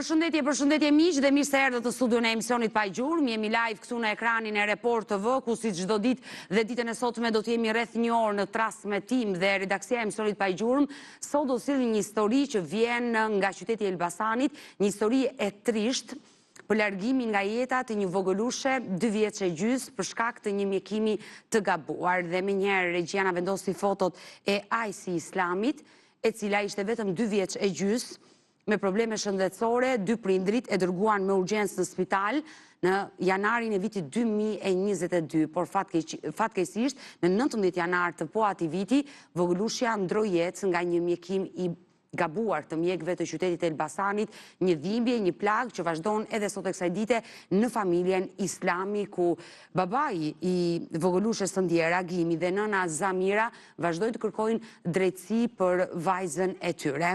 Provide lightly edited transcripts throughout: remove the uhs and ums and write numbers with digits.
Përshëndetje miq dhe mirë se erdhët në studion e emisionit Pa Gjurmë. Jemi live këtu në ekranin e Report TV, ku si çdo ditë dhe ditën e sotme do të jemi rreth një orë në transmetim dhe redaksia e emisionit Pa Gjurmë. Sot do sillim një histori që vjen nga qyteti i Elbasanit, një histori e trisht për largimin nga jeta të një vogëlushe 2 vjeç e gjys për shkak të një mjekimi të gabuar. Dhe menjëherë Regjiana vendosi fotot e Ajsi Islamit, e cila ishte vetëm 2 vjeç e gjys, me probleme shëndetësore. 2 prindrit e dërguan me urgjencë në spital në janarin e vitit 2022, por fatkeqësisht në 19 janar të po atij viti, vogëlushja ndroi jetë nga një mjekim i gabuar të mjekëve të qytetit e Elbasanit, një dhimbje, një plagë që vazhdon edhe sot e kësaj dite në familjen Islami, ku babai i vogëlushes së ndjera, Agimi, dhe nëna Zamira vazhdojnë të kërkojnë drejtësi për vajzën e tyre.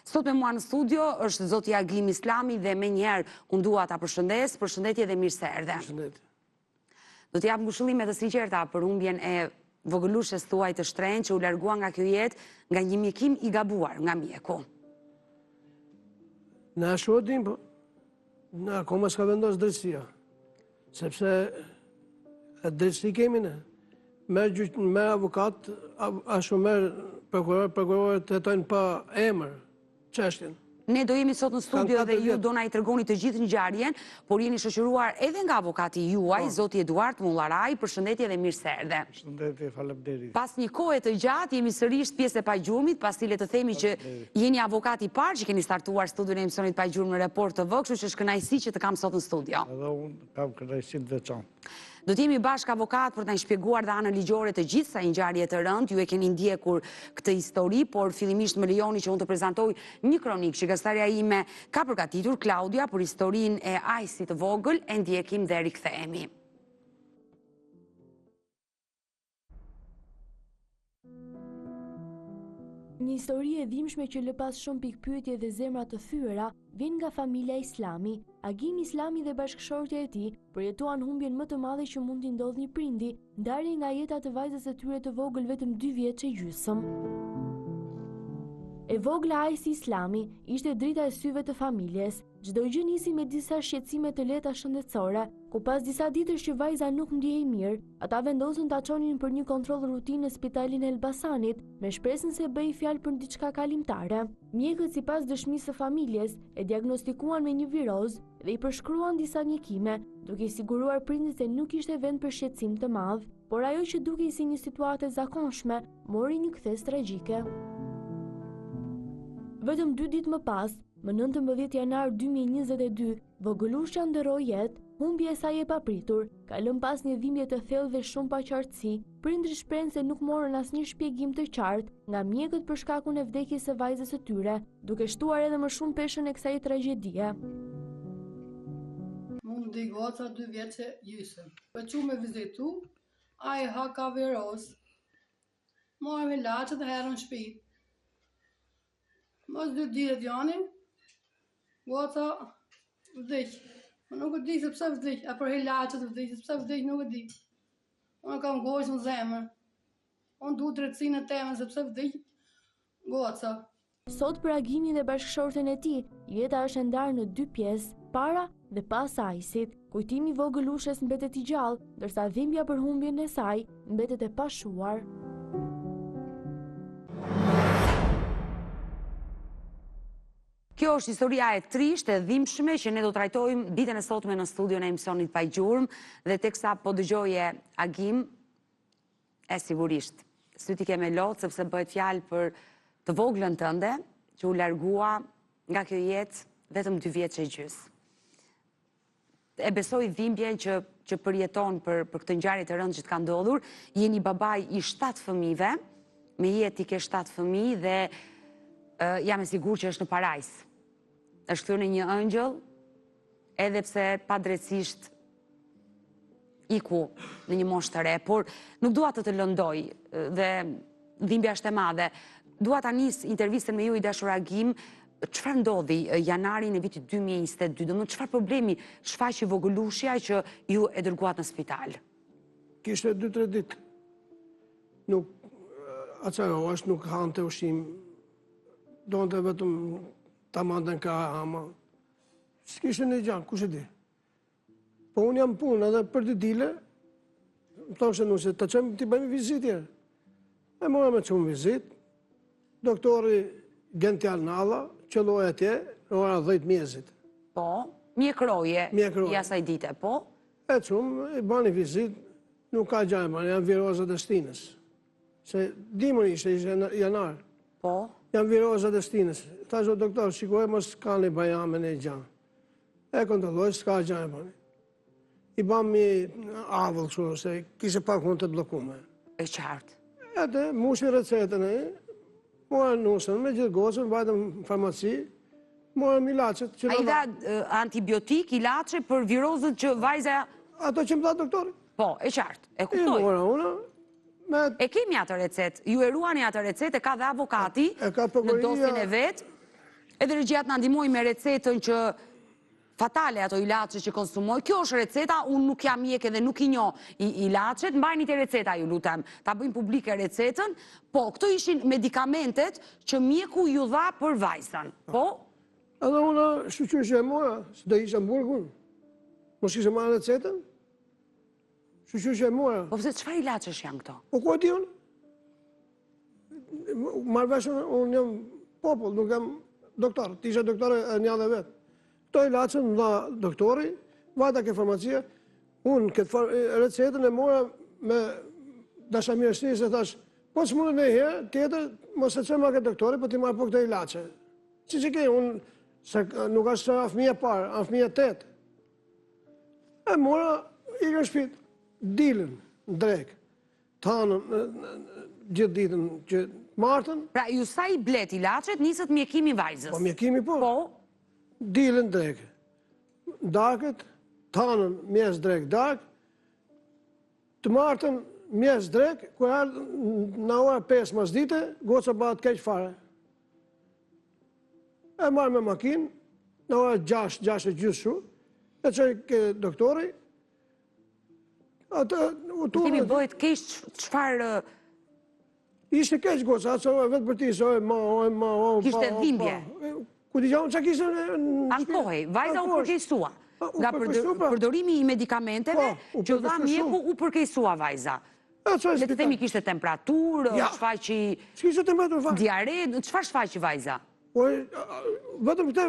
Sot me mua në studio është zoti Agimi Islami dhe menjëherë unë dua ta përshëndes. Përshëndetje dhe mirë se erdhe. Përshëndetje. Do të jap ngushëllime të sinqerta për humbjen e vogëlushes tuaj të shtrenjtë që u largua nga kjo jetë nga një mjekim i gabuar nga mjeku. Në ashtu e dim, po, në akoma s'ka vendos drejtësia, sepse drejtësi kemi ne. Me avokat, ashtu me prokurorët të jetojnë pa emër çështjen. Ne do jemi sot në studio dhe ju do na i tregoni të gjithë ngjarjen, por jeni shoqëruar edhe nga avokati juaj, zoti Eduard Mullaraj. Përshëndetje dhe mirë se erdhe. Përshëndetje, faleminderit. Pas një kohe të gjatë jemi sërish pjesë e Pa Gjurmit, pasi le të themi që jeni avokati i parë që keni startuar studion e emisionit Pa Gjurmë në Report TV, kështu që është kënaqësi që të kam sot në studio. Edhe unë kam kënaqësinë të veçantë. Do t'jemi bashkë avokat për të shpjeguar dhe anën ligjore të gjithë sa ngjarje të rëndë. Ju e keni ndjekur këtë histori, por fillimisht më lejoni që unë të prezantoj një kronikë që gazetarja ime ka përgatitur, Klaudia, për historinë e Ajsit të vogël. E ndjekim dhe rikthehemi. Një histori e dhimbshme që lë pas shumë pikpyetje dhe zemra të thyera vjen nga familja Islami. Agimi Islami dhe bashkëshortja e tij përjetuan humbjen më të madhe që mund t'i ndodhë një prindi, ndarje nga jeta të vajzës së tyre të vogël vetëm 2 vjeç e gjysmë. E vogla Ajsi Islami ishte drita e syve të familjes. Çdo gjë nisi me disa shqetësime të lehta shëndetësore, ku pas disa ditësh që vajza nuk ndjehej mirë, ata vendosën ta çonin për një kontroll rutinë në spitalin e Elbasanit, me shpresën se bëhej fjalë për diçka kalimtare. Mjekët, sipas dëshmisë së familjes, e diagnostikuan me një virozë dhe i përshkruan disa mjekime, duke i siguruar prindit se nuk ishte vend për shqetësim të madh, por ajo që dukej si një situatë e zakonshme, mori një kthes tragjike. Vetëm 2 ditë më pas, më 19 janar 2022, vogëlushja ndërroi jetë. Humbja e saj e papritur ka lënë pas një dhimbje të thellë dhe shumë paqartësi. Prindrit shprehen se nuk morën asnjë shpjegim të qartë nga mjekët për shkakun e vdekjes së vajzës së tyre, duke shtuar edhe më shumë peshën e kësaj tragjedie. Mund dhe goca 2 vjeç e gjysmë. Për që me vizitu, a i ha ka viroz. Morë me laqët dhe herën shpit. Mos 2 ditë janin, goca vdek. Nuk e di se pse vdek, a për laqët vdek, se pse vdek nuk e di. Unë kam gojës në zemër. Unë du drejtësinë e temën se pse vdek goca. Sot për Agimin dhe bashkëshorten e tij, jeta është ndarë në 2 pjesë, para dhe pas Ajsit. Kujtimi i vogëlushes mbetet i gjallë, ndërsa dhimbja për humbjen e saj mbetet e pashuar. Kjo është historia e trisht e dhimbshme që ne do trajtojmë ditën e sotme në studion e emisionit Pa Gjurmë, dhe teksa po dëgjoje Agim, e sigurisht syti ke me lot, sepse bëhet fjalë për të voglën tënde që u largua nga kjo jetë vetëm 2 vjeç e gjys. E besoj dhimbjen që përjeton për këtë ngjarje të rëndë që të ka ndodhur. Jeni babai i 7 fëmijëve, me jetë i ke 7 fëmijë dhe jam e sigurt që është në parajs. Është kthyer në një ëngjëll, edhe pse padrejtisht iku në një moshë të re, por nuk dua të lëndoj dhe dhimbja është e madhe. Dua ta nis intervistën me ju, i dashur Agim. Çfarë ndodhi janarin e vitit 2022? Domethënë çfarë problemi shfaqi vogëlushja që ju e dërguat në spital? Kishte 2-3 ditë. Nuk acarohesh, nuk hante ushqim. Donte vetëm ta manden ka ama. s'kishte një gjanë, kush e di. Po unë jam punë edhe për dy dile, më thoshte nuse, të qëmë t'i bëjmë vizitje. E mora me qëmë vizit, doktori Gential Nalla, qëlloj atje, në ora 10 mjezit. Po, mjekroje Mjekroje. i asaj dite, po? E qëmë, i bani vizit, nuk ka gjajma, janë virozat e stinës. Se dimër ishte janar. Po, Janë virozat e stinës. Ta zho doktor, shikoj, mos ka një bajame në gjanë. E kontrolloj, s'ka gjajma. I bam një avull, kështu, se kishe pak mund të blokume. e qartë. Ete, mushi recetën e, mora nusën, me gjithë gocën, vajtëm në farmaci, mora ilacet. A i dha antibiotik, ilaçe për virozët që vajza... Ato që më dha doktori. Po, e qartë, e I kuptoj. mora unë, me E kemi atë recet, ju e ruani atë recet, e ka dhe avokati E ka në prokuroria- dosjen e vetë, edhe regjat në ndihmoj me recetën që fatale ato ilaçe që konsumoj. Kjo është receta, unë nuk jam mjek edhe nuk i njoh ilaçet, mbajni te receta ju lutem, ta bëjmë publike recetën, po këto ishin medikamentet që mjeku ju dha për vajzën, po? edhe unë shqyqyshë e mora, se do isha në burgun. Mos kishe marrë recetën? Shqyqyshë e mora. Po pse çfarë ilaçesh janë këto? Po ku e di unë? Marrveshën, unë jam popull, nuk jam doktor. Ti ishe doktore e një dhe vetë. Këto ilaçën më dha doktori, vajta ke farmacia, unë këtë recetën e mora me dashamirësi se thash, po që mundë me herë, tjetër, mos e qëma këtë doktori, po ti marrë po këto ilaçe. Që ke, unë, se nuk ashtë afëmija parë, afëmija 8. E mora, i në shpit, dilën, drek, tanën, gjithë ditën që martën, Pra ju sa i blet ilaçet, nisët mjekimi vajzës. po mjekimi po, Po, dilën drek, darkët, tanën, mjes drek, dark, të martën, mjes drek, ku ardë në ora 5 mas dite, goca bëhat keq fare. E marrë me makinë, në ora 6 e gjysë shu, e qoj ke doktori, atë u kemi turë, bëhet keq çfarë ishte keq goca, atë ojë vetë për ti, se ojë ma, Kishte dhimbje. Ku t'i gjaun që kishte ankohej, vajza u përkeqësua. U Nga përkeqësua, pra. përdorimi i medikamenteve Po, u që dha përkeqësua. mjeku u përkeqësua vajza. E qoj Le të themi kishte temperaturë, Ja. shfaqi S'kishte të mbetur fare. diare, çfarë shfaqi vajza? Vetëm këte,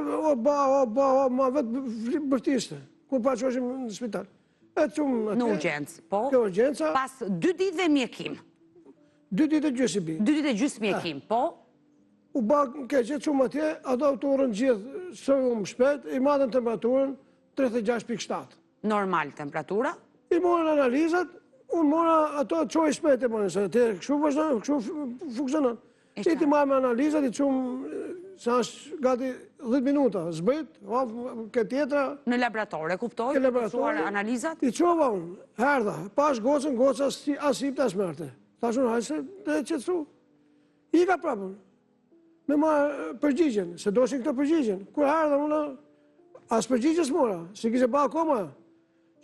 ma vetë bërtiste, kur pa që është në spital. E qumë Në urgjencë, po? Kjo urgjenca, Pas 2 ditëve mjekim, 2 ditë gjysë i bi. 2 ditë e gjysmë mjekim, po? U bakë keqe, qumë atje, ato të urën gjithë, së umë shpet, i madhen temperaturën 36,7. Normal temperatura. I morën analizat, unë mora ato qoj shpet e morën, se të kështu vazhdonë, kështu funksionon. E I ti marrë me analizat, i qumë, sa është gati 10 minuta, zbrit, këtë tjetra, Në laborator, e kuptoj? ke laboratori, Mësuar analizat? i qova unë, herdha, pash gocën, goca asip të smerte. Thash unë, hajse dhe qëtësu. I ka prapën, me marë përgjigjen, se doshin këto përgjigjen. Kur herdha unë, as përgjigjes mora, si kishe ba akoma.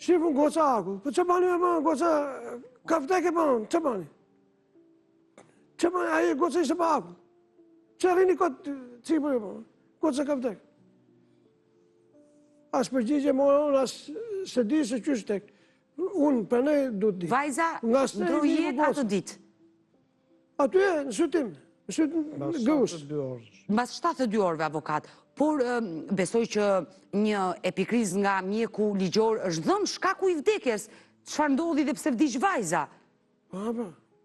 Shifën goca akull, po që bani me bani, goca, ka vdek e bani, që bani? Që bani, aje goca ishte ba akull. Që rini këtë cipër e bani, goca ka vdek. As përgjigje mora unë, as se di se qështë tek. Unë për ne du të di. Vajza Nga së ndru i jetë atë ditë. Aty e, në sytim, në sytim gëus. Mbas 72 orëve avokat, por besoj që një epikriz nga mjeku ligjor është dhënë shkaku i vdekjes. Çfarë ndodhi dhe pse vdiq vajza?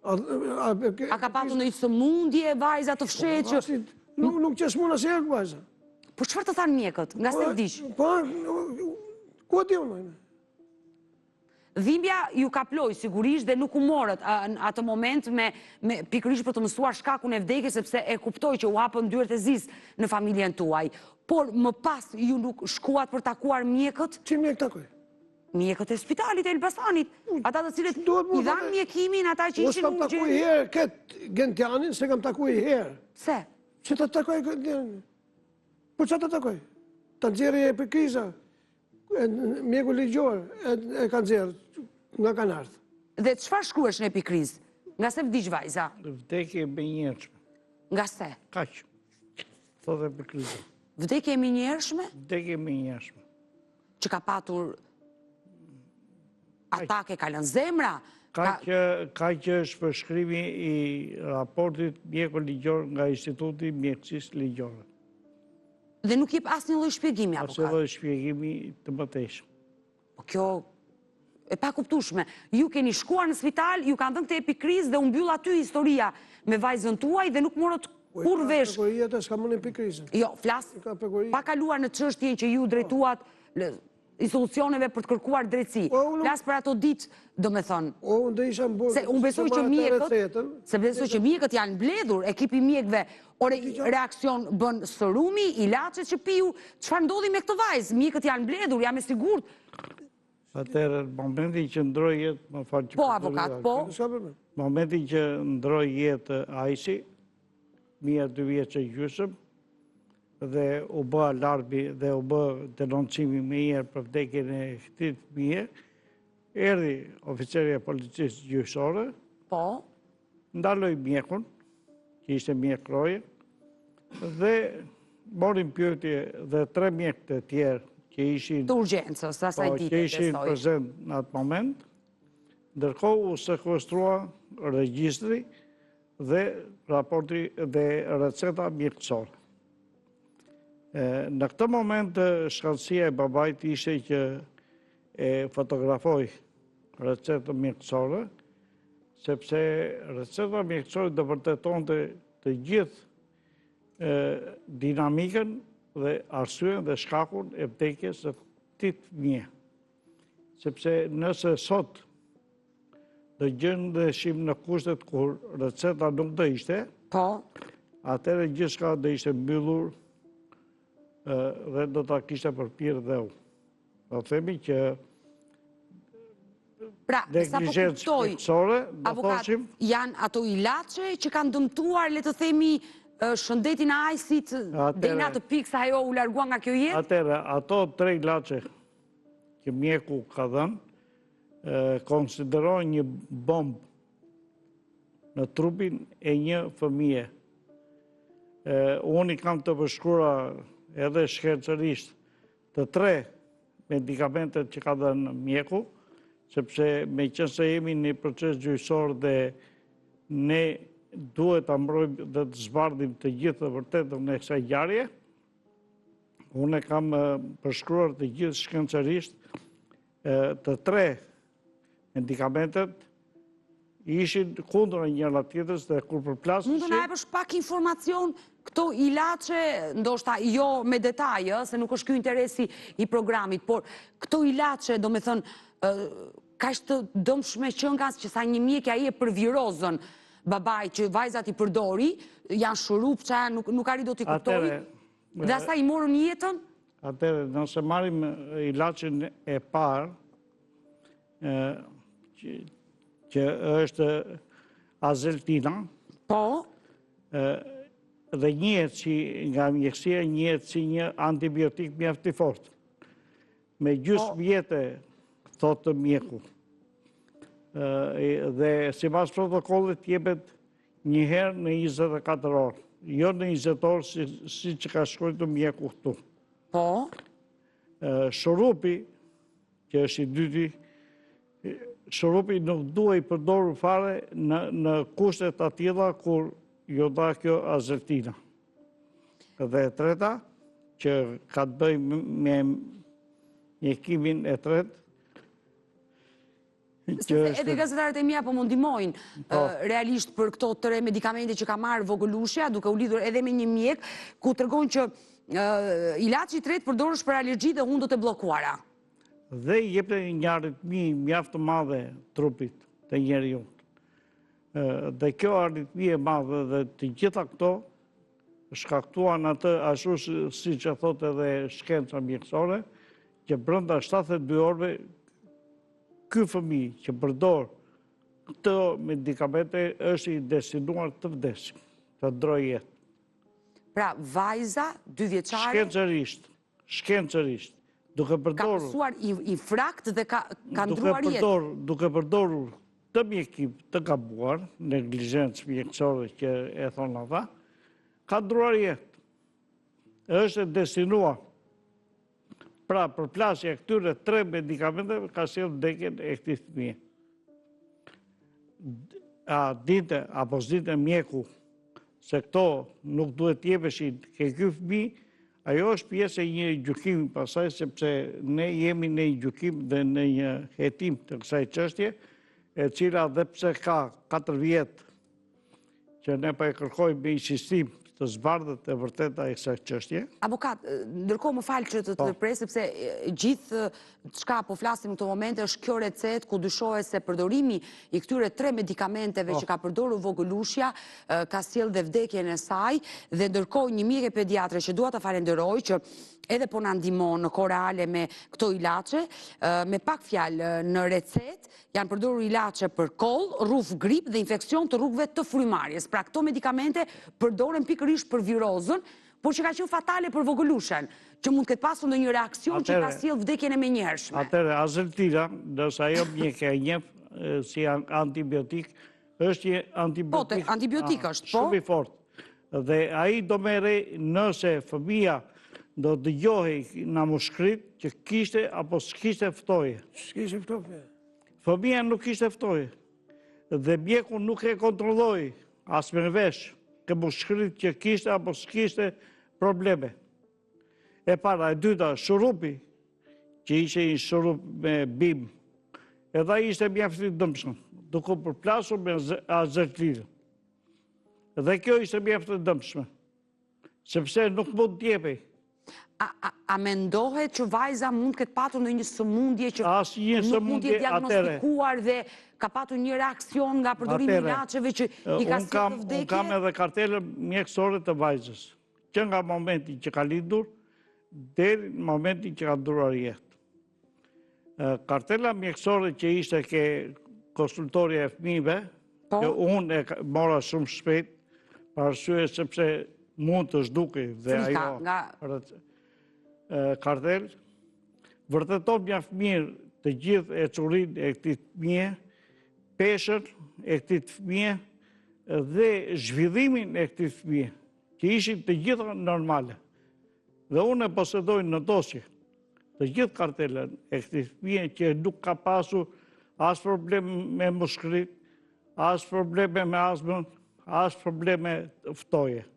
A ka patur në i sëmundje vajza të fshet që... Nuk që s'muna se e vajza. Po çfarë të thanë mjekët? Nga se vdiq? Po, ku ati unë? Dhimbja ju ka ploj sigurisht dhe nuk u morët në atë moment me pikërisht për të mësuar shkakun e vdekjes sepse e kuptoj që u hapën dyert e zis në familjen tuaj. Por më pas ju nuk shkuat për takuar mjekët? Që mjek takoj? Mjekët e spitalit e Elbasanit. Ata të cilët Duhet mu i dhanë mjekimin ata që Unë ishin s'kam taku i herë këtë Gentianin, se kam taku i herë. Se? Që të takoj Gentianin? Po që të takoj? Të nxjerë e për kriza, mjeku ligjor e ka nxjerë nga kanartë. Dhe çfarë shkruesh në epikriz? Nga se vdiq vajza? Vdekje e benjeshme. Nga se? Kaq. Thotë për krizë. Vdekje e minjershme Vdekje e minjershme. që ka patur atake ka lënë zemra. Ka që është përshkrimi i raportit mjeku ligjor nga Instituti Mjekësisë Ligjore. Dhe nuk jep asnjë lloj shpjegimi Asnjë avokat. lloj shpjegimi të mëtejshëm. Po kjo e pa kuptueshme. Ju keni shkuar në spital, ju kanë dhënë këtë epikriz dhe u mbyll aty historia me vajzën tuaj dhe nuk morët kur vesh. Pekoria të s'ka mënë epikrizën. Jo, flas Ka pekori. pa kaluar në çështjen që ju drejtuat institucioneve për të kërkuar drejtësi. Flas për ato ditë, domethënë. Unë dhe isha më Se unë besoj që mjekët janë mbledhur, ekipi mjekëve, reakcion bën sërumi, ilaçet që piu, çfarë ndodhi me këtë vajzë? Mjekët janë mbledhur, jam e sigurt. Atëherë, në momentin që ndroi jetë, më falë që Po, avokat, po. në momentin që ndroi jetë Ajsi, Mia 2 vjeç e gjysmë, dhe u bë alarmi dhe u bë denoncimi me njerë për vdekjen e këtij fëmije, erdhi oficeri e policisë gjyqësore, Po. ndaloi mjekun, që ishte mjek roje, dhe morin pyetje dhe 3 mjekë të tjerë që ishin Të urgjencës, asaj dite, që ishin besoj. prezent në atë moment, ndërkohë u sekuestrua regjistri dhe raporti dhe receta mjekësore. Në këtë moment, shkallësia e babait ishte që e fotografoj recetën mjekësore, sepse receta mjekësore do vërtetonte të gjithë dinamikën dhe arsyen dhe shkakun e vdekjes së këtij fëmije. Sepse nëse sot do gjendeshim në kushtet kur receta nuk do ishte, Po. atëherë gjithçka do ishte mbyllur dhe do ta kishte përpirë dhe u. Do themi që Pra, sa po neglizhencë kuptoj, mjekësore, do avokat, thoshim, janë ato ilaçe që kanë dëmtuar, le të themi, shëndetin e Ajsit deri në atë pikë sa ajo u largua nga kjo jetë? atëherë ato 3 ilaçe që mjeku ka dhënë, konsiderojnë një bombë në trupin e një fëmije. Unë i kam të përshkruara edhe shkencërisht të 3 medikamentet që ka dhënë mjeku, sepse me qenë se jemi në proces gjyqësor dhe ne duhet ta mbrojmë dhe të zbardhim të gjithë të vërtetën e kësaj ngjarje, unë kam përshkruar të gjithë shkencërisht të 3 medikamentet ishin kundër njëra tjetrës dhe kur përplasëshin... Mund të na japësh pak informacion këto ilaçe, ndoshta jo me detaje, se nuk është ky interesi i programit, por këto ilaçe, domethënë, kaq të dëmshme që nga që sa një mjek ai e përvirozën babait që vajzat i përdori, janë shurupça, nuk arri do t'i kuptoj. Dhe asaj i morën jetën? Atëherë, nëse marrim ilaçin e parë, që është azeltina, Po. dhe njihet si nga mjekësia njihet si një antibiotik mjaft i fortë. Me gjysmë vjete, thotë mjeku. Dhe sipas protokollit jepet një herë në 24 orë, jo në 20 orë si që ka shkruar mjeku këtu. Po. Shurupi, që është i dyti, shurupi nuk duhet i përdorur fare në kushtet atilla kur jo dha kjo azeltina. Dhe e treta, që ka të bëjë me mjekimin e tretë, edhe gazetarët e mia po mund ndihmojnë realisht për këto 3 medikamente që ka marrë vogëlushja, duke u lidhur edhe me një mjek, ku tregon që ilaçi i tretë përdorosh për alergji dhe hundët e bllokuara. Dhe jepte një aritmi mjaft të madhe trupit të njeriu. Dhe kjo aritmi e madhe dhe të gjitha këto shkaktuan atë ashtu siç e thotë edhe shkenca mjekësore, që brenda 72 orëve ky fëmijë që përdor këto medikamente është i destinuar të vdesë, të ndrojë jetë. Pra, vajza 2 vjeçare Shkencërisht, duke ka përdorur mësuar infrakt dhe ka ndruar jetë. duke përdorur të mjekim të gabuar, neglizhencë mjekësore që e thonë ata, ka ndruar jetë. është destinuar pra përplasja e këtyre 3 medikamenteve ka sjellë vdekjen e këtij fëmije. A dinte apo s'dinte mjeku se këto nuk duhet t'jepeshin ke ky fëmijë, ajo është pjesë e një gjykimi pasaj, sepse ne jemi në një gjykim dhe në një hetim të kësaj çështje, e cila dhe pse ka 4 vjet që ne pa e kërkojmë me insistim të zbardhët e vërteta e kësaj çështje. Avokat, ndërkohë më falë që të pres, sepse gjithë çka po flasim në këto momente është kjo recetë ku dyshohet se përdorimi i këtyre 3 medikamenteve që ka përdorur vogëlushja ka sjellë dhe vdekjen e saj, dhe ndërkohë një mjeke pediatre që dua ta falenderoj që edhe po na ndihmon në kohë reale me këto ilaçe, me pak fjalë në recetë janë përdorur ilaçe për koll, rruf, grip dhe infeksion të rrugëve të frymarrjes. Pra këto medikamente përdoren pikërisht për virozën, por që ka qenë fatale për vogëlushen, që mund të ketë pasur ndonjë reaksion që ka sjellë vdekjen e menjëhershme. Atëherë, azertira, ndërsa ajo mjekë e njeh si antibiotik, është një antibiotik. Po, antibiotik është, po. Shumë i fortë. Dhe ai do merrej nëse fëmia do dëgjohej nga mushkrit që kishte apo s'kishte ftoje. S'kishte ftoje. Fëmia nuk kishte ftoje. Dhe mjeku nuk e kontrolloi as me vesh ke mushkrit që kishte apo s'kishte probleme. E para, e dyta, shurupi, që ishte një shurup me bim, edhe ai ishte mjaft i dëmshëm, duke u përplasur me azertirë. Dhe kjo ishte mjaft i dëmshme, sepse nuk mund t'jepej. A mendohet që vajza mund këtë patur në një sëmundje që nuk mund t'jetë diagnostikuar dhe ka patur një reakcion nga përdorimi i ilaçeve që i ka sjellë vdekje? Unë kam edhe kartelën mjekësore të vajzës, që nga momenti që ka lindur, deri në momentin që ka duruar jetë. Kartela mjekësore që ishte ke konsultoria e fëmijëve, që unë e mora shumë shpejt, për arsye sepse mund të zhdukej dhe ajo kartel, vërteton mjaft mirë të gjithë e çurinë e këtij fëmije, peshën e këtij fëmije dhe zhvillimin e këtij fëmije, që ishin të gjitha normale. Dhe unë e posedoj në dosje të gjithë kartelën e këtij fëmije që nuk ka pasur as probleme me mushkrit, as probleme me astmën, as probleme ftoje.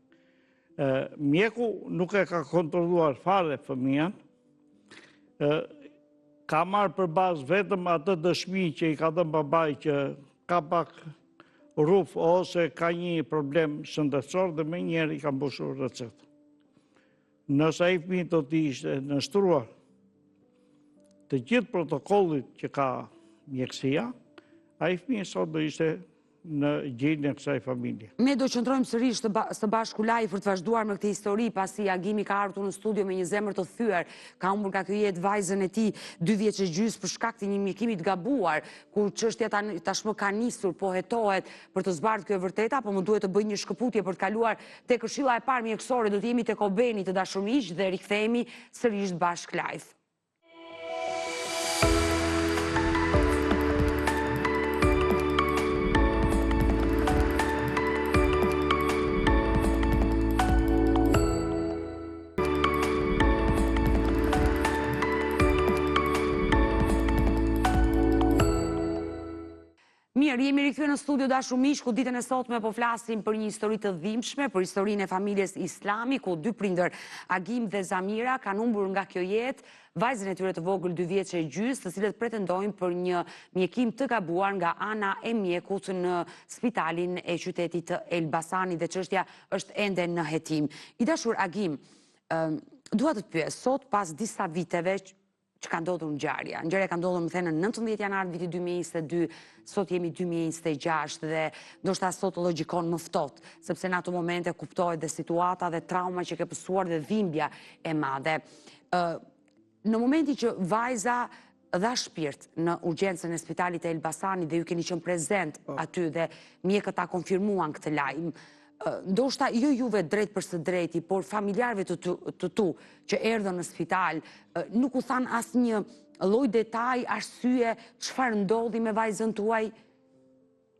Mjeku nuk e ka kontrolluar fare fëmijan, ka marrë për bazë vetëm atë dëshmi që i ka dhënë babai që ka pak rruf ose ka një problem shëndetësor dhe me njerë i ka mbushur recetë. Nëse ai fëmijë do të ishte nështruar të gjithë protokollit që ka mjekësia, ai fëmijë sot do ishte në gjendjen e kësaj familje. Ne do qëndrojmë sërish së bashku live për të vazhduar me këtë histori, pasi Agimi ka ardhur në studio me një zemër të thyer, ka humbur nga kjo jetë vajzën e tij 2 vjeç e gjys për shkak të një mjekimi të gabuar, ku çështja tashmë ka nisur, po hetohet për të zbardhur kjo e vërteta, apo më duhet të bëj një shkëputje për të kaluar tek këshilla e parë mjekësore, do të jemi tek Obeni të dashur miq dhe rikthehemi sërish bashk live. Mirë, jemi rikthyer në studio dashur miq, ku ditën e sotme po flasim për një histori të dhimbshme, për historinë e familjes Islami, ku 2 prindër, Agim dhe Zamira, kanë humbur nga kjo jetë vajzën e tyre të vogël 2 vjeç e gjys, të cilët pretendojnë për një mjekim të gabuar nga ana e mjekut në spitalin e qytetit të Elbasanit, dhe çështja është ende në hetim. I dashur Agim, dua të pyes, sot pas disa viteve që ka ndodhur ngjarja. Ngjarja ka ndodhur më thënë në 19 janar vitit 2022, sot jemi 2026 dhe ndoshta sot logjikon më ftohtë, sepse në ato momente kuptohet dhe situata dhe trauma që ke pasur dhe dhimbja e madhe. Në momentin që vajza dha shpirt në urgjencën e spitalit e Elbasanit dhe ju keni qenë prezent aty dhe mjekët ta konfirmuan këtë lajm, ndoshta jo juve drejt për së drejti, por familjarëve të tu që erdhën në spital, nuk u than asnjë lloj detaj, arsye, çfarë ndodhi me vajzën tuaj?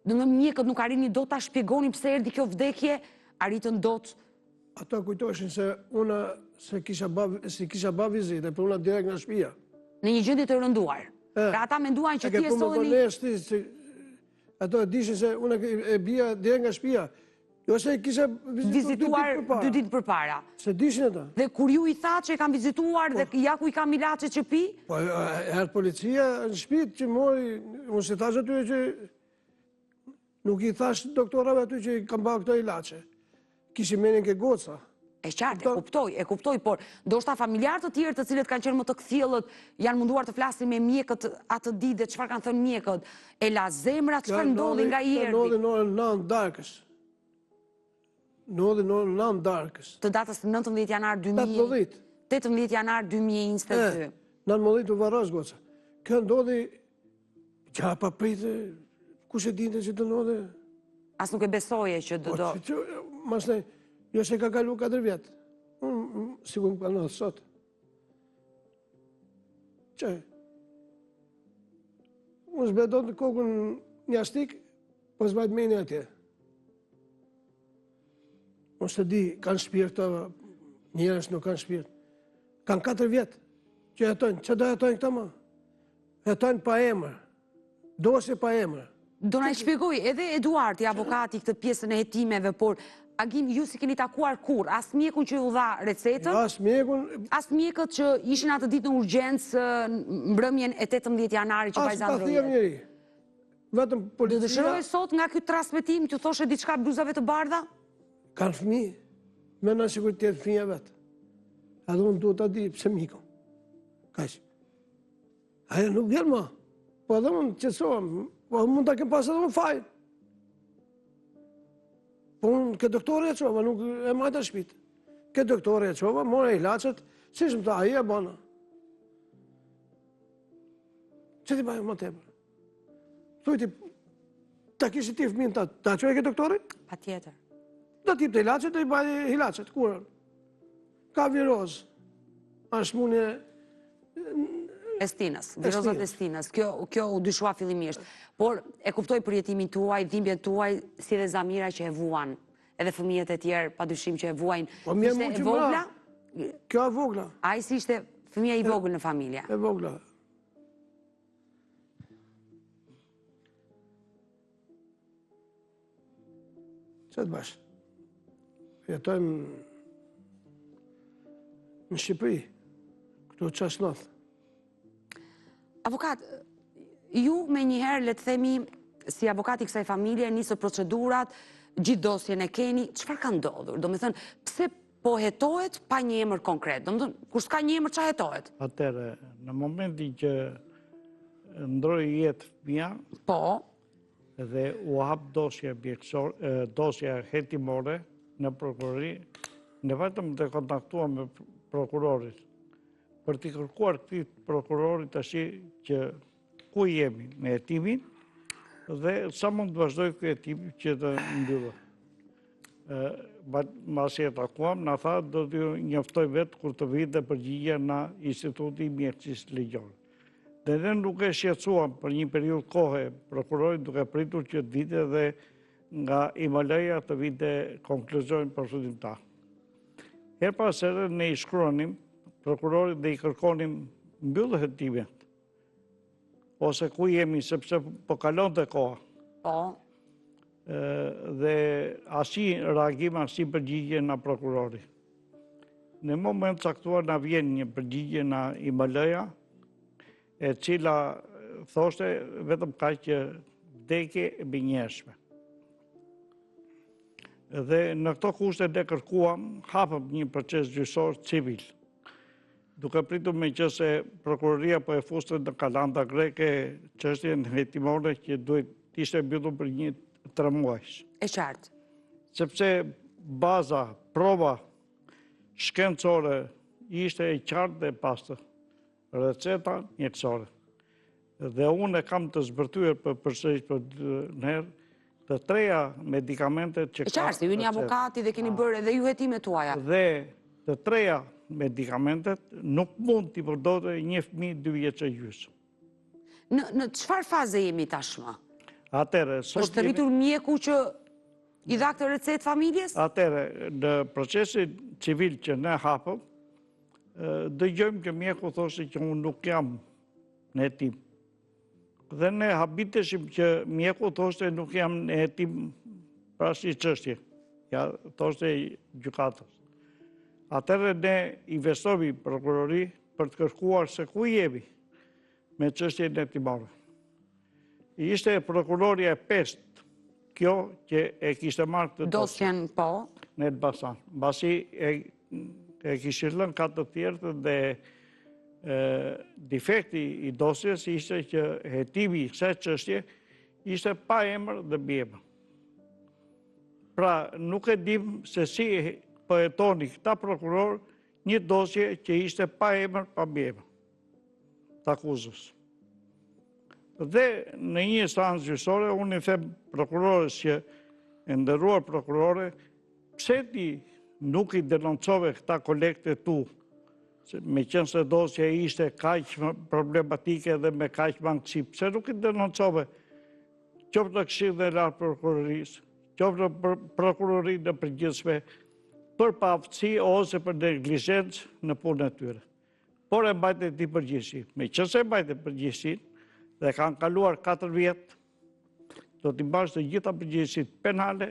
Domethënë mjekët nuk arrini dot ta shpjegonin pse erdhi kjo vdekje, arritën dot. Ata kujtoshin se unë se kisha ba vizitë, për una direkt nga shtëpia. Në një gjendje të rënduar. Pra ata menduan që ti e solleni. Ato e dishin se unë e bia direkt nga shtëpia. Jo se kisha vizituar 2 ditë përpara. Se dishin ata. Dhe kur ju i tha që e kam vizituar dhe ja ku i kam ilaçe që pi? Po, herë policia në shtëpi që mori, unë se thash aty që nuk i thash doktorave aty që i kam ba këto ilaçe. Kishim menin ke goca. E qartë, e kuptoj, por ndoshta familjarë të tjerë të cilët kanë qenë më të kthjellët janë munduar të flasin me mjekët atë ditë dhe çfarë kanë thënë mjekët. E la zemra, çfarë ndodhi nga i erdhi? Ndodhi në orën 9 darkës. Ndodhi në orën 9 darkës. Të datës 19 janar 18 janar 2022. 19 u varros goca. Kjo ndodhi që pa pritë, kush e dinte që të ndodhi? As nuk e besoje që do. Masne, jo se ka kalu 4 vjetë. Unë, sigur më kanë sot. Që? Unë zbedon të kokën një astik, po zbajt meni atje. Unë se di, kanë shpirt të njerës nuk kanë shpirt. Kanë 4 vjetë që jetojnë. Që do jetojnë këta ma? Jetojnë pa emër. Dosje pa emër. Do na shpjegoj, edhe Eduardi, avokati këtë pjesën e hetimeve, por Agim, ju si keni takuar kur? As mjekun që ju dha recetën? As mjekun... As mjekët që ishin atë ditë në urgjencë mbrëmjen e 18 janarit që vajza ndroi. As pa thjem njëri. Vetëm policia... Do dëshiroj sot nga ky transmetim t'ju thoshe diçka bluzave të bardha? Kanë fëmijë. Mendon sikur të jetë fëmia vet. Edhe unë duhet ta di pse mikon. Kaq. Ajo nuk vjen më. Po edhe unë qetësohem. Po mund ta kem pas edhe unë fajin. Po unë ke doktore e qova, nuk e majta shpit. Ke doktore e qova, mora ilaçet, si shmë ta, aji e bana. Që ti bajë më tepër? Thuj ti, ta kishë ti fëmin ta qoj e ke doktore? Pa tjetër. Da tip të ilaçet, da i bajë ilaçet, kurën. Ka viroz, është mune... Estinës, virozat estinës. Kjo u dyshua fillimisht. Por e kuptoj përjetimin tuaj, dhimbjet tuaj, si dhe Zamira që e vuan. Edhe fëmijët e tjerë, pa dyshim që e vuajnë. Po mirë Ishte mund e që vogla? Kjo e vogla. A i si ishte fëmija i vogël në familja? E vogla. Që të bashkë? Jetojmë në Shqipëri, këtu qasnoth. Avokat, ju me njëherë, le të themi, si avokati kësaj familje, nisë procedurat, gjithë dosjen e keni, çfarë ka ndodhur? Do me thënë, pse po hetohet pa një emër konkret? Do me thënë, kur s'ka një emër, qa hetohet? Atëre, në momentin që ndroi jetë fëmia, Po, dhe u hap dosja hetimore në prokurori, ne vetëm të kontaktuam me prokurorit për t'i kërkuar këtij prokurorit tash që ku jemi me hetimin dhe sa mund të vazhdoj ky hetim që të mbyllet. Masi e takuam, na tha do t'ju njoftoj vetë kur të vinte përgjigja nga Instituti i Mjekësisë Ligjore. Dhe ne nuk e shqetësuam për një periudhë kohe prokurorit duke pritur që të vinte dhe nga Himalaja të vinte konkluzion përshëndimtar. Her pas here ne i shkruanim prokurorit dhe i kërkonim mbyllë hetimet, ose ku jemi sepse po kalonte koha. po, Dhe asnjë reagim, asnjë përgjigje nga prokurori. Në moment caktuar na vjen një përgjigje nga Himalaja, e cila thoshte vetëm kaq që vdekje e binjeshme. Dhe në këto kushte ne kërkuam hapëm një proces gjyqësor civil. Duke pritur me që se prokuroria po e fuste në kalanda greke çështjen hetimore që duhet ishte mbyllur për 3 muaj. e qartë. Sepse baza, prova shkencore ishte e qartë dhe pastër. Receta mjekësore. Dhe unë e kam të zbërthyer përsëris për në herë të 3 medikamentet që E qartë, ju një avokati dhe keni bërë edhe ju hetimet tuaja. Dhe të 3 medikamentet nuk mund t'i përdorë një fëmijë 2 vjeç e gjysmë. Në çfarë faze jemi tashmë? Atëre, sot Është rritur mjeku që i dha këtë recetë familjes? Atëre, në procesin civil që ne hapëm, dëgjojmë që mjeku thoshte që unë nuk jam në hetim. Dhe ne habiteshim që mjeku thoshte nuk jam në hetim pra si çështje. Ja thoshte gjykatës. Atëherë ne investovi prokurori për të kërkuar se ku jemi me çështjen e hetimore. Ishte prokuroria e 5 kjo që e kishte marrë këtë dosjen po. Në Elbasan. Mbasi e kishin lënë 4 të tjerë dhe defekti i dosjes ishte që hetimi i kësaj çështje ishte pa emër dhe mbi emër. Pra nuk e dim se si po hetoni këta prokuror një dosje që ishte pa emër pa mbi emër të akuzës. Dhe në një instancë gjyqësore, unë i them prokurores që e nderuar prokurore, pse ti nuk i denoncove këta kolegët e tu, me qenë se dosja ishte kaq problematike dhe me kaq mangësi, pse nuk i denoncove qoftë në Këshillin e Lartë Prokurorisë, qoftë në prokurorinë në përgjithshme, për paaftësi ose për neglizhencë në punën e tyre. Por e mbajtë ti përgjegjësinë. Meqense e mbajtë përgjegjësinë, dhe kanë kaluar 4 vjetë, do t'i mbash të gjitha përgjegjësitë penale,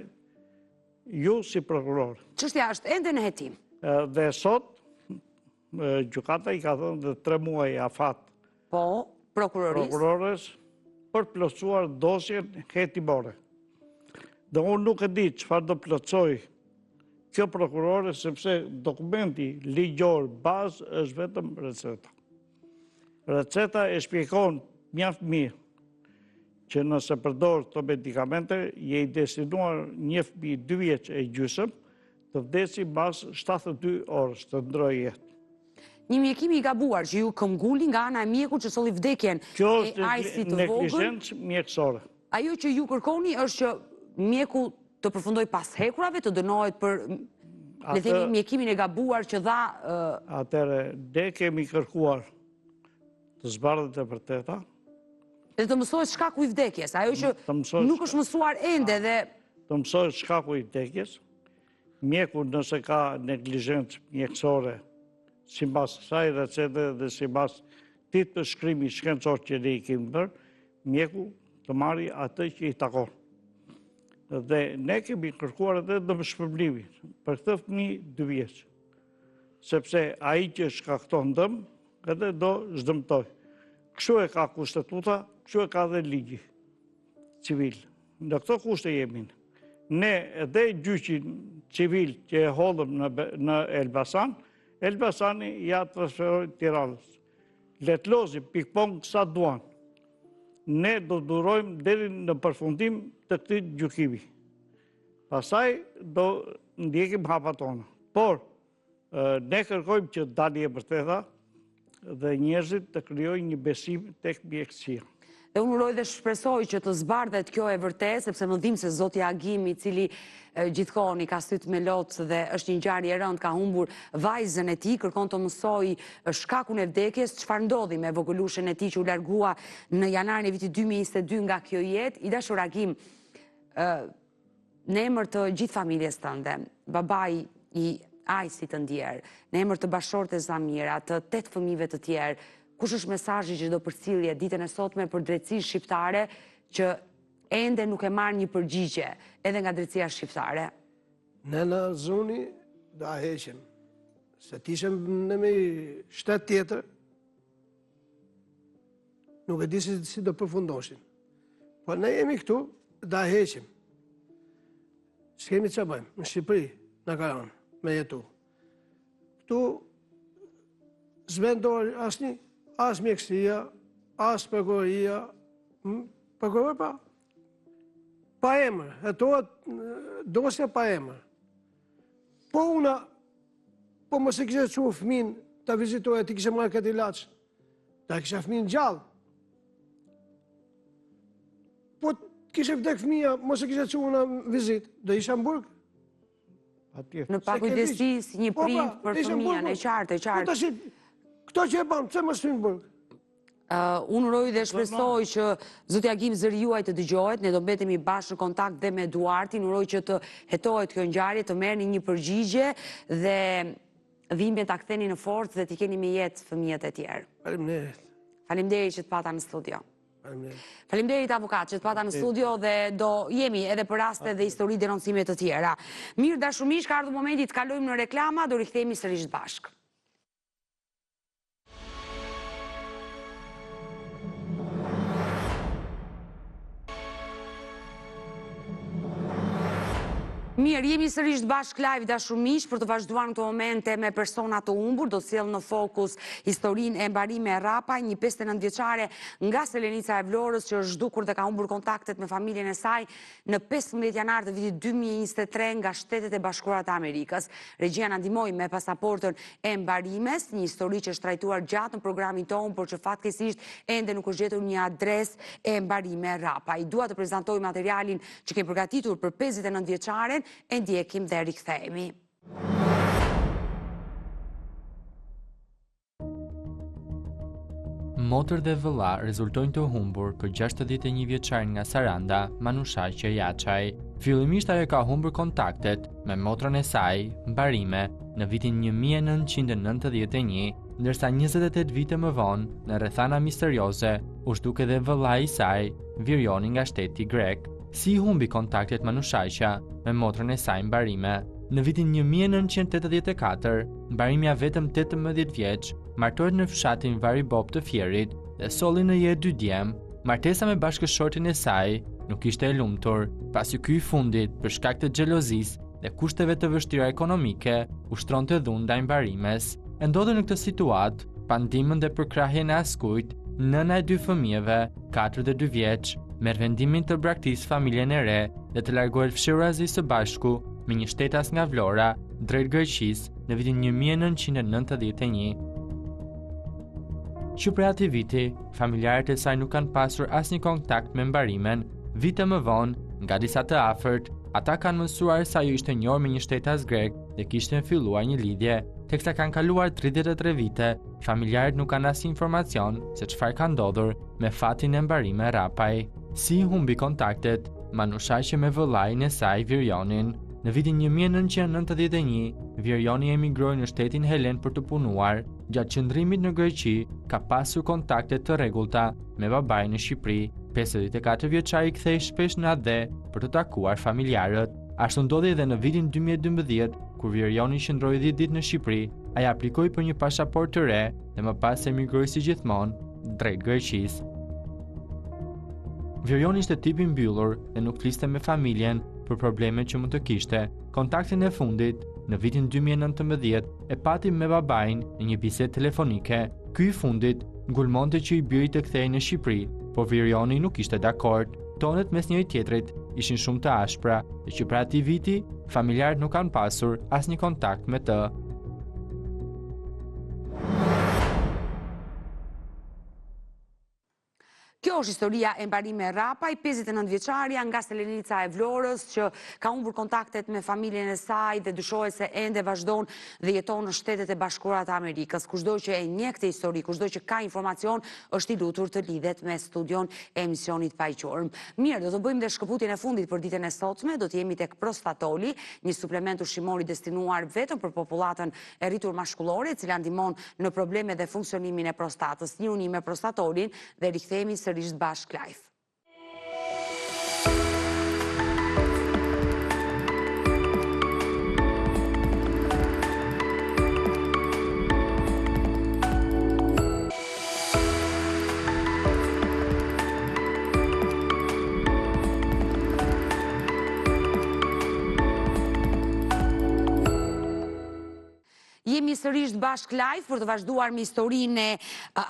ju si prokuror. Çështja është ende në hetim. Dhe sot, gjykata i ka thënë dhe 3 muaj afat Po, prokurores për plotësuar dosjen hetimore. Dhe unë nuk e di çfarë do plotësoj kjo prokurore, sepse dokumenti ligjor bazë është vetëm receta. Receta e shpjekon mjaft mirë që nëse përdor këto medikamente, je i destinuar një fëmijë 2 vjeç e gjysmë të vdesi pas 72 orësh të ndrojë jetë. Një mjekim i gabuar që ju këmbguli nga ana e mjekut që solli vdekjen Kjo e Ajsit është të vogël. neglizhencë mjekësore. Ajo që ju kërkoni është që mjeku të përfundoj pas hekurave, të dënohet për le themi mjekimin e gabuar që dha. Atëre, ne kemi kërkuar të zbardhet e vërteta. Dhe të mësohet shkaku i vdekjes, ajo që nuk është mësuar ende dhe. Të mësohet shkaku i vdekjes, mjeku nëse ka neglizhencë mjekësore, sipas kësaj recete dhe sipas këtij përshkrimi shkencor që ne i kemi bërë, mjeku të marrë atë që i takon. Dhe ne kemi kërkuar edhe dëmshpërblimin për këtë fëmijë 2 vjeç. Sepse ai që shkakton dëm, edhe do zhdëmtoj. Kështu e ka kushtetuta, kështu e ka dhe ligji civil. Në këto kushte jemi. Ne edhe gjyqin civil që e hollëm në Elbasan, Elbasani ja transferoi Tiranës. Letlozim pikpong sa duan. Ne do durojmë deri në përfundim të këtij gjykimi. Pastaj do ndjekim hapat tona. Por ne kërkojmë që dalje e vërteta dhe njerëzit të krijojnë një besim tek mjekësia. Dhe unë uroj dhe shpresoj që të zbardhet kjo e vërtet, sepse më dhim se zoti Agim, i cili gjithkohon i ka syt me lotë dhe është një ngjarje e rëndë, ka humbur vajzën e tij, kërkon të mësoj shkakun e vdekjes, çfarë ndodhi me vogëlushën e tij që u largua në janarin e vitit 2022 nga kjo jetë. I dashur Agim, në emër të gjithë familjes tënde, babai i Ajsit të ndjerë, në emër të bashortë e Zamira, të 8 fëmijëve të tjerë, kush është mesazhi që do përcjellje ditën e sotme për drejtsinë shqiptare që ende nuk e marr një përgjigje edhe nga drejtësia shqiptare? Ne në zoni da heqim, se t'ishim në me shtet tjetër, nuk e di si do përfundoshin. Po ne jemi këtu, da heqim. S'kemi që bëjmë, në Shqipëri, në Karanë, me jetu. Këtu zbendor asni, as mjekësia, as prokuroria, prokuror pa emër, hetohet dosja pa emër. Po una, po mos e kishe çuar fëmin ta vizitoja, ti kishe marrë këtë ilaç, ta kishe fëmin gjallë. Po kishe vdek fëmija, mos e kishe çuar në vizit, do isha në burg. Në pakujdesi si një prind për fëmijën, e qartë, e qartë. Këto që e banë, pse mos hynë në burg? Unë uroj dhe shpresoj që zoti Agim zëri juaj të dëgjohet, ne do mbetemi bashkë në kontakt dhe me Eduardin, uroj që të hetohet kjo ngjarje, të merrni një përgjigje dhe dhimbjen ta ktheni në forcë dhe t'i keni me jetë fëmijët e tjerë. Faleminderit. Faleminderit që të pata në studio. Faleminderit. Faleminderit avokat që të pata në studio dhe do jemi edhe për raste dhe histori denoncime të tjera. Mirë dashur miq, ka ardhur momenti të kalojmë në reklama, do rikthehemi sërish bashkë. Mirë, jemi sërish bashkë live dashur miq për të vazhduar në këto momente me persona të humbur. Do sjell në fokus historinë e Mbarime Rapaj, një 59 vjeçare nga Selenica e Vlorës që është zhdukur dhe ka humbur kontaktet me familjen e saj në 15 janar të vitit 2023 nga Shtetet e Bashkuara të Amerikës. Regjia na ndihmoi me pasaportën e Mbarimes, një histori që është trajtuar gjatë në programin tonë, por që fatkeqësisht ende nuk është gjetur një adresë e Mbarime Rapaj. Dua të prezantoj materialin që kemi përgatitur për 59 vjeçaren. E ndjekim dhe rikthehemi. Motër dhe vëlla rezultojnë të humbur për 61 vjeçarin nga Saranda, Manushaqe Jaçaj. Fillimisht ajo ka humbur kontaktet me motrën e saj, Mbarime, në vitin 1991, ndërsa 28 vite më vonë, në rrethana misterioze, u zhduk edhe vëllai i saj, Virjoni nga shteti grek. Si humbi kontaktet Manushaqja me motrën e saj Mbarime. Në vitin 1984, Mbarimja vetëm 18 vjeç, martohet në fshatin Varibob të Fierit dhe solli në jetë 2 djem. Martesa me bashkëshortin e saj nuk ishte e lumtur, pasi ky i fundit për shkak të xhelozisë dhe kushteve të vështira ekonomike ushtronte dhunë ndaj Mbarimes. E ndodhi në këtë situatë, pa ndihmën dhe përkrahjen e askujt, nëna e 2 fëmijëve, 4 dhe 2 vjeç, merr vendimin të braktisë familjen e re dhe të largohet fshirazi së bashku me një shtetas nga Vlora drejt Greqisë në vitin 1991. Që prej atij viti, familjarët e saj nuk kanë pasur asnjë kontakt me Mbarimen. Vite më vonë, nga disa të afërt, ata kanë mësuar se ajo ishte njohur me një shtetas grek dhe kishte filluar një lidhje. Teksa kanë kaluar 33 vite, familjarët nuk kanë asnjë informacion se çfarë ka ndodhur me fatin e Mbarime Rapaj. Si humbi kontaktet Manushaqe me vëllain e saj Virjonin. Në vitin 1991, Virjoni emigroi në shtetin Helen për të punuar. Gjatë qëndrimit në Greqi, ka pasur kontakte të rregullta me babain në Shqipëri. 54 vjeçari kthehej shpesh në Adhe për të takuar familjarët. Ashtu ndodhi edhe në vitin 2012, kur Virjoni qëndroi 10 ditë në Shqipëri. Ai aplikoi për një pasaportë të re dhe më pas emigroi si gjithmonë drejt Greqisë. Virjoni ishte tipi mbyllur dhe nuk fliste me familjen për problemet që mund të kishte. Kontaktin e fundit, në vitin 2019, e pati me babain në një bisedë telefonike. Ky i fundit ngulmonte që i biri të kthehej në Shqipëri, por Virjoni nuk ishte dakord. Tonet mes njëri tjetrit ishin shumë të ashpra dhe që pra atij viti, familjarët nuk kanë pasur asnjë kontakt me të. Kjo është historia e Mbarime Rapaj, 59 vjeçaria nga Selenica e Vlorës që ka humbur kontaktet me familjen e saj dhe dyshohet se ende vazhdon dhe jeton në Shtetet e Bashkuara të Amerikës. Kushdo që e njeh këtë histori, kushdo që ka informacion, është i lutur të lidhet me studion e emisionit Pa i Qorm. Mirë, do të bëjmë dhe shkëputjen e fundit për ditën e sotme, do të jemi tek Prostatoli, një suplement ushqimor i destinuar vetëm për popullatën e rritur mashkullore, e cila ndihmon në probleme dhe funksionimin e prostatës. Njihuni me Prostatolin dhe rikthehemi sërish bashkë live. Jemi sërish bashkë live për të vazhduar me historinë e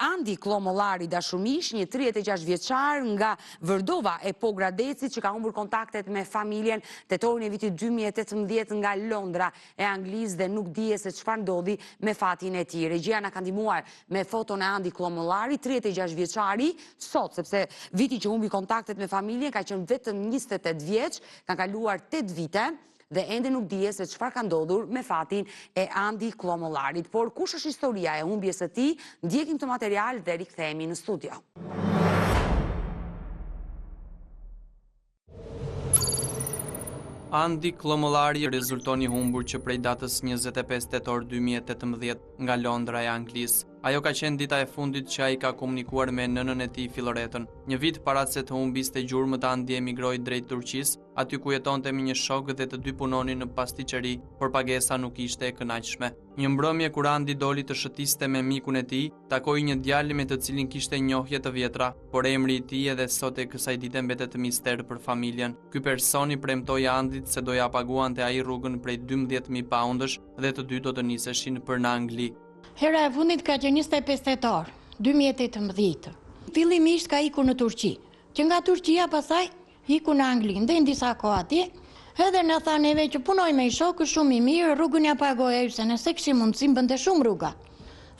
Andi Klomollari dashur miq, një 36 vjeçar nga Vërdova e Pogradecit që ka humbur kontaktet me familjen tetorin e vitit 2018 nga Londra e Anglisë dhe nuk dije se çfarë ndodhi me fatin e tij. Regjia na ka ndihmuar me foton e Andi Klomollari, 36 vjeçari sot, sepse viti që humbi kontaktet me familjen ka qenë vetëm 28 vjeç, kanë kaluar 8 vite. Dhe ende nuk dije se çfarë ka ndodhur me fatin e Andi Klomollarit. Por kush është historia e humbjes së tij? Ndjekim këtë material dhe rikthehemi në studio. Andi Klomollari rezultoni humbur që prej datës 25 tetor 2018 nga Londra e Anglisë. Ajo ka qenë dita e fundit që ai ka komunikuar me nënën e tij Filoretën. Një vit para se të humbiste gjurmët, Andi emigroi drejt Turqisë, aty ku jetonte me një shok dhe të dy punonin në pasticeri, por pagesa nuk ishte e kënaqshme. Një mbrëmje kur Andi doli të shëtiste me mikun e tij, takoi një djalë me të cilin kishte njohje të vjetra, por emri i tij edhe sot e kësaj dite mbetet mister për familjen. Ky personi premtoi Andit se doja paguante ai rrugën prej 12.000 poundësh dhe të dy do të niseshin për në Angli. Hera e fundit ka qenë 25 tetor 2018. Fillimisht ka ikur në Turqi, që nga Turqia pasaj iku në Angli, ndej disa kohë atje, edhe na tha neve që punoj me shokë shumë i mirë, rrugën ja pagoj se nëse kishim mundësi bënte shumë rruga.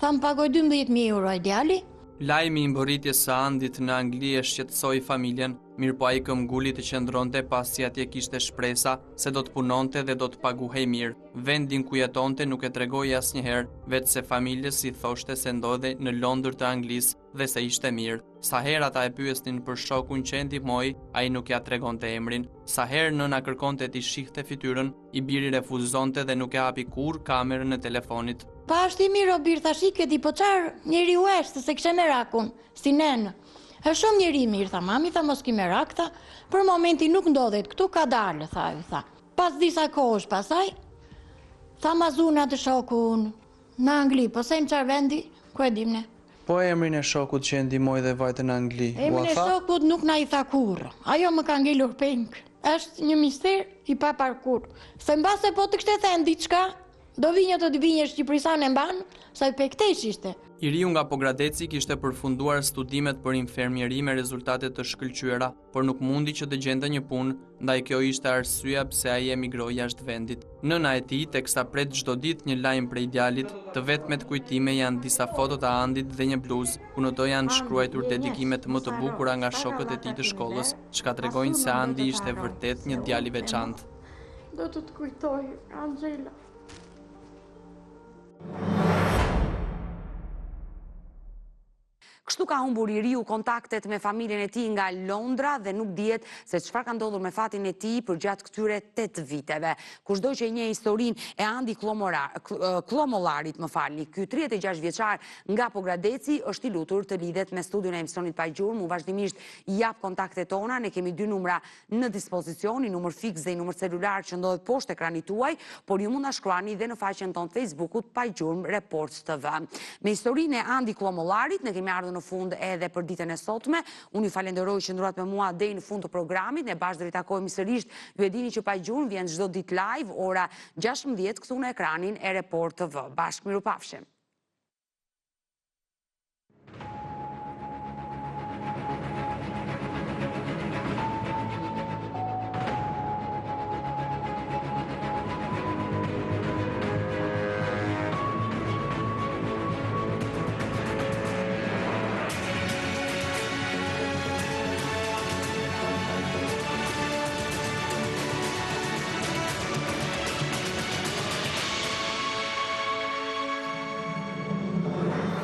Tha më pagoj 12.000 euro ai djali. Lajmi i mbërritjes së Andit në Angli e shqetësoi familjen, mirë po ai këmbguli të qëndronte pasi atje kishte shpresa se do të punonte dhe do të paguhej mirë. Vendin ku jetonte nuk e tregoi asnjëherë, vetë se familjes i thoshte se ndodhej në Londër të Anglisë dhe se ishte mirë. Sa herë ata e pyesnin për shokun që e ndihmoi, ai nuk ja tregonte emrin. Sa herë nëna kërkonte t'i shihte fytyrën, i biri refuzonte dhe nuk e hapi kurrë kamerën e telefonit. Pa është i mirë o birë, thash i këti, po qarë njeri u eshte se kështë merakun, si nenë. E shumë njeri mirë, tha mami, tha mos ki merak, tha, për momenti nuk ndodhet, këtu ka dalë, tha. Pas disa kohësh pasaj, tha ma zuna të shokun në Angli, po se më qarë vendi, ku e dimne. Po emrin e shokut që e ndihmoi dhe vajte në Angli, emrin e shokut nuk na i tha kurrë, ajo më ka ngelur peng, është një mister i pa parkur, se mbase po të kështë e thënë diçka, do vinjë të dy vinjë Shqipërisan e mbanë, sa i pektesh ishte. I riu nga Pogradeci kishte përfunduar studimet për infermieri me rezultate të shkëlqyera, por nuk mundi që të gjente një punë, ndaj kjo ishte arsyeja pse ai emigroi jashtë vendit. Nëna e tij teksa pret çdo ditë një lajm prej djalit, të vetmet kujtime janë disa foto të Andit dhe një bluzë, ku në to janë shkruar dedikimet më të bukura nga shokët e tij të shkollës, çka tregojnë se Andi ishte vërtet një djalë i veçantë. Do të kujtoj, Angela. Kështu ka humbur i riu kontaktet me familjen e tij nga Londra dhe nuk dihet se çfarë ka ndodhur me fatin e tij përgjatë këtyre 8 viteve. Kushdo që e njeh historinë e Andi Klomollarit, ky 36 vjeçar nga Pogradeci është i lutur të lidhet me studion e emisionit pa gjurmë. Vazhdimisht i jap kontaktet tona, ne kemi 2 numra në dispozicion, i numër fiks dhe i numër celular që ndodhet poshtë ekranit tuaj, por ju mund na shkruani dhe në faqen tonë Facebookut Pa Gjurmë Reports TV. Me historinë e Andi Klomollarit ne kemi ardhur në fund edhe për ditën e sotme. Unë ju falenderoj që ndruat me mua deri në fund të programit. Ne bashkë do ritakojmë sërish. Ju e dini që Pa Gjurmë vjen çdo ditë live ora 16 këtu në ekranin e Report TV. Bashkë mirupafshim.